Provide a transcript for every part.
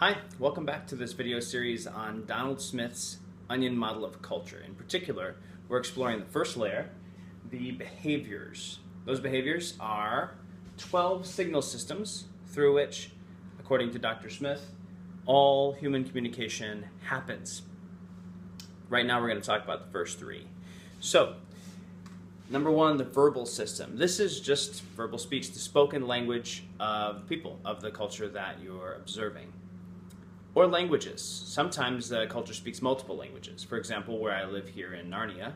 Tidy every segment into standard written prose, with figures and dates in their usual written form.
Hi, welcome back to this video series on Donald Smith's onion model of culture. In particular, we're exploring the first layer, the behaviors. Those behaviors are 12 signal systems through which, according to Dr. Smith, all human communication happens. Right now we're going to talk about the first three. So, number one, the verbal system. This is just verbal speech, the spoken language of people, of the culture that you're observing. Or languages. Sometimes the culture speaks multiple languages. For example, where I live here in Narnia,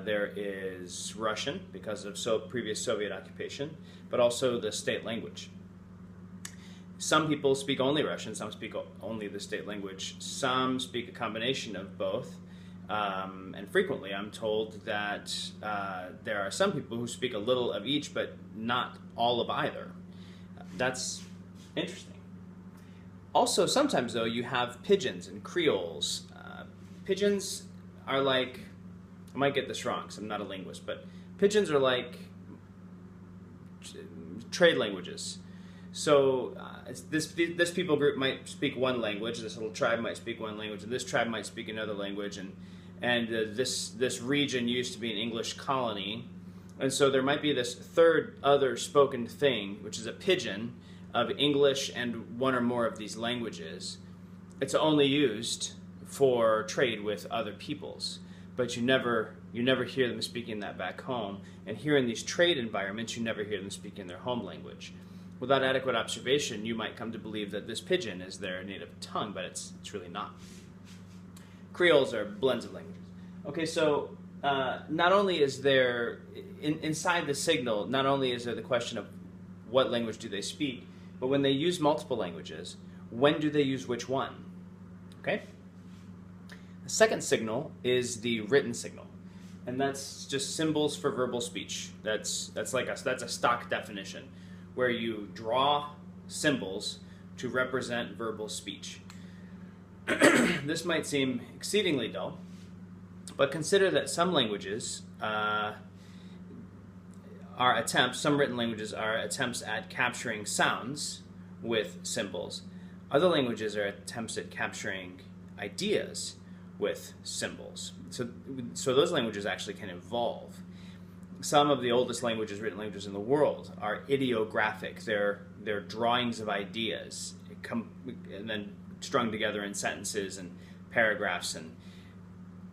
there is Russian because of previous Soviet occupation, but also the state language. Some people speak only Russian, some speak only the state language, some speak a combination of both, and frequently I'm told that there are some people who speak a little of each, but not all of either. That's interesting. Also, sometimes, though, you have pidgins and creoles. Pidgins are like, I might get this wrong because I'm not a linguist, but pidgins are like trade languages. So this people group might speak one language, this little tribe might speak one language, and this tribe might speak another language, and this region used to be an English colony, and so there might be this third other spoken thing, which is a pidgin, of English and one or more of these languages. It's only used for trade with other peoples, but you never hear them speaking that back home. And here in these trade environments, you never hear them speaking their home language. Without adequate observation, you might come to believe that this pidgin is their native tongue, but it's really not. Creoles are blends of languages. Okay, so not only is there, inside the signal, not only is there the question of what language do they speak, but when they use multiple languages, when do they use which one? Okay? The second signal is the written signal, and that's just symbols for verbal speech. That's a stock definition, where you draw symbols to represent verbal speech. This might seem exceedingly dull, but consider that some languages some written languages are attempts at capturing sounds with symbols. Other languages are attempts at capturing ideas with symbols. So those languages actually can evolve. Some of the oldest languages, written languages in the world, are ideographic. They're drawings of ideas, and then strung together in sentences and paragraphs and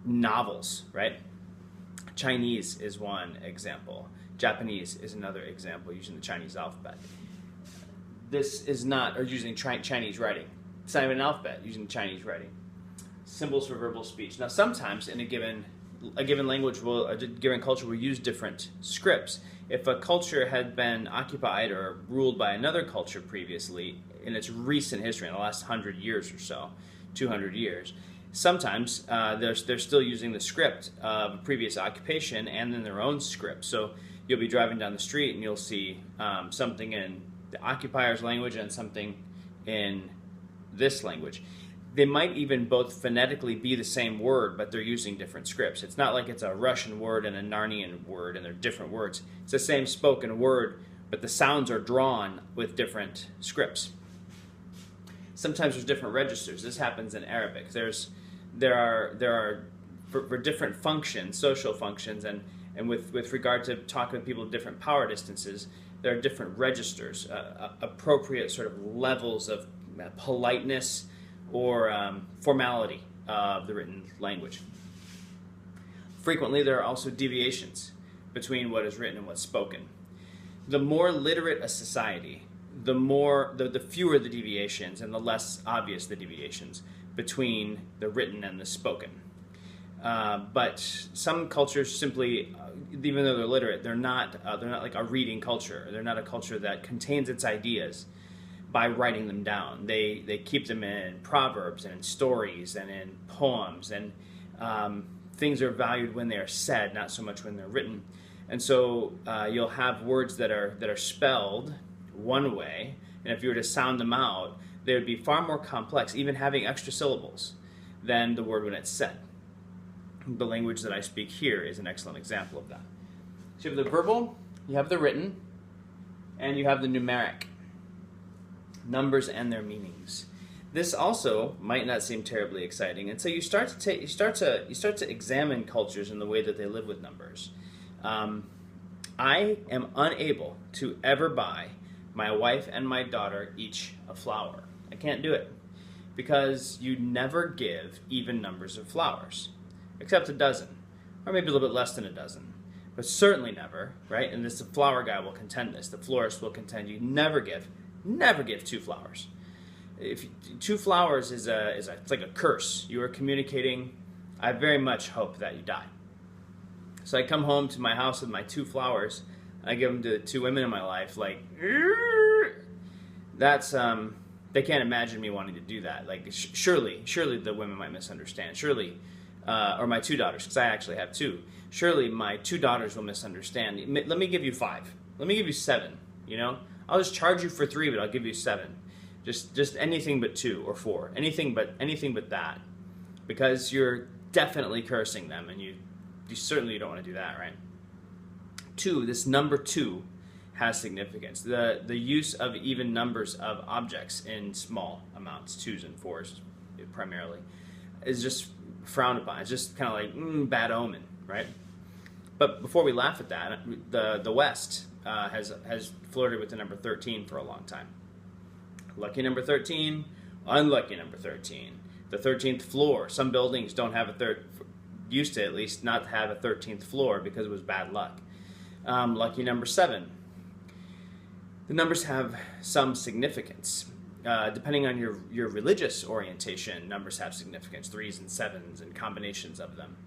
novels, right? Chinese is one example. Japanese is another example, using the Chinese alphabet. This is not, or using Chinese writing. It's not even an alphabet, using Chinese writing. Symbols for verbal speech. Now, sometimes in a given language, a given culture will use different scripts. If a culture had been occupied or ruled by another culture previously in its recent history, in the last 100 years or so, 200 years, sometimes they're still using the script of a previous occupation and then their own script. So you'll be driving down the street and you'll see something in the occupier's language and something in this language. They might even both phonetically be the same word, but they're using different scripts. It's not like it's a Russian word and a Narnian word and they're different words. It's the same spoken word, but the sounds are drawn with different scripts. Sometimes there's different registers. This happens in Arabic. There are for different functions, social functions, and with regard to talking with people of different power distances, there are different registers, appropriate sort of levels of politeness or formality of the written language. Frequently, there are also deviations between what is written and what's spoken. The more literate a society, the fewer the deviations and the less obvious the deviations between the written and the spoken. But some cultures simply, even though they're literate, they're not like a reading culture. They're not a culture that contains its ideas by writing them down. They keep them in proverbs and in stories and in poems, and things are valued when they are said, not so much when they're written. And so you'll have words that are spelled one way, and if you were to sound them out, they would be far more complex, even having extra syllables, than the word when it's said. The language that I speak here is an excellent example of that. So you have the verbal, you have the written, and you have the numeric. Numbers and their meanings. This also might not seem terribly exciting, and so you start to examine cultures in the way that they live with numbers. I am unable to ever buy my wife and my daughter each a flower. I can't do it because you never give even numbers of flowers, except a dozen, or maybe a little bit less than a dozen, but certainly never, right? And the flower guy will contend this. The florist will contend you never give 2 flowers. If 2 flowers is it's like a curse. You are communicating, I very much hope that you die. So I come home to my house with my 2 flowers. I give them to 2 women in my life. Like, that's they can't imagine me wanting to do that. Like, surely the women might misunderstand. Surely, or my 2 daughters, because I actually have 2. Surely my 2 daughters will misunderstand. Let me give you 5. Let me give you 7. You know, I'll just charge you for 3, but I'll give you 7. Just anything but 2 or 4. Anything but that, because you're definitely cursing them, and you certainly don't want to do that, right? 2, this number 2 has significance. The use of even numbers of objects in small amounts, 2s and 4s primarily, is just frowned upon. It's just kind of like bad omen, right? But before we laugh at that, the West has flirted with the number 13 for a long time. Lucky number 13, unlucky number 13. The 13th floor. Some buildings don't have used to at least not have a 13th floor because it was bad luck. Lucky number 7. The numbers have some significance. Depending on your religious orientation, numbers have significance, 3s and 7s and combinations of them.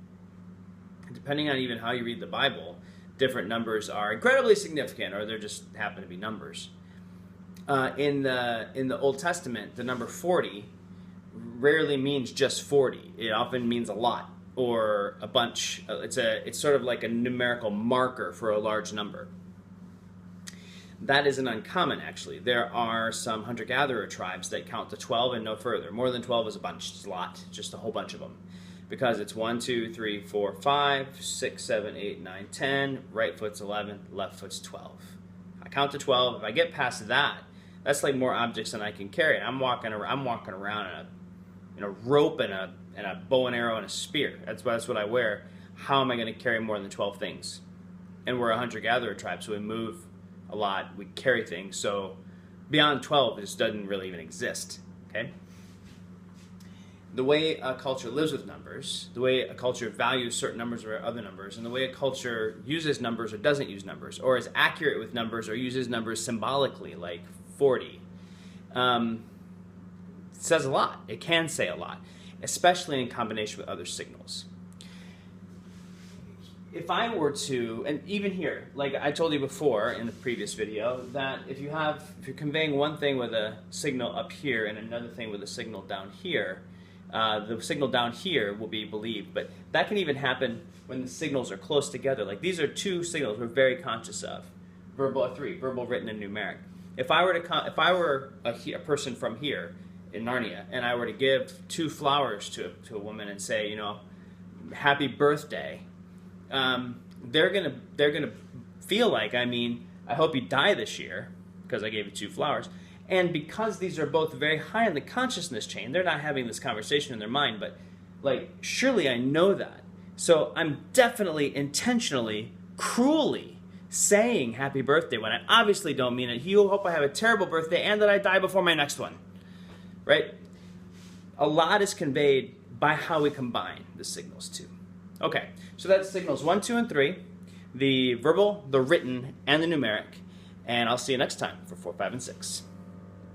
Depending on even how you read the Bible, different numbers are incredibly significant, or they just happen to be numbers. In the Old Testament, the number 40 rarely means just 40. It often means a lot or a bunch. It's sort of like a numerical marker for a large number. That isn't uncommon, actually. There are some hunter-gatherer tribes that count to 12 and no further. More than 12 is a bunch. It's a lot. Just a whole bunch of them. Because it's 1, 2, 3, 4, 5, 6, 7, 8, 9, 10. Right foot's 11. Left foot's 12. I count to 12. If I get past that, that's like more objects than I can carry. I'm walking around in a rope and a bow and arrow and a spear. That's what I wear. How am I going to carry more than 12 things? And we're a hunter-gatherer tribe, so we move a lot. We carry things. So beyond 12, this doesn't really even exist. Okay. The way a culture lives with numbers, the way a culture values certain numbers over other numbers, and the way a culture uses numbers or doesn't use numbers, or is accurate with numbers or uses numbers symbolically, like 40, says a lot. It can say a lot, especially in combination with other signals. If I were to, and even here, like I told you before in the previous video, that if you're conveying one thing with a signal up here and another thing with a signal down here, the signal down here will be believed, but that can even happen when the signals are close together. Like these are 2 signals we're very conscious of. Verbal 3, verbal, written, and numeric. If I were a person from here in Narnia, and I were to give 2 flowers to a woman and say, you know, happy birthday, they're gonna feel like, I mean, I hope you die this year because I gave you 2 flowers. And because these are both very high in the consciousness chain, they're not having this conversation in their mind, but like, surely I know that. So I'm definitely, intentionally, cruelly saying happy birthday when I obviously don't mean it. You hope I have a terrible birthday and that I die before my next one. Right? A lot is conveyed by how we combine the signals too. Okay, so that's signals 1, 2, and 3, the verbal, the written, and the numeric. And I'll see you next time for 4, 5, and 6.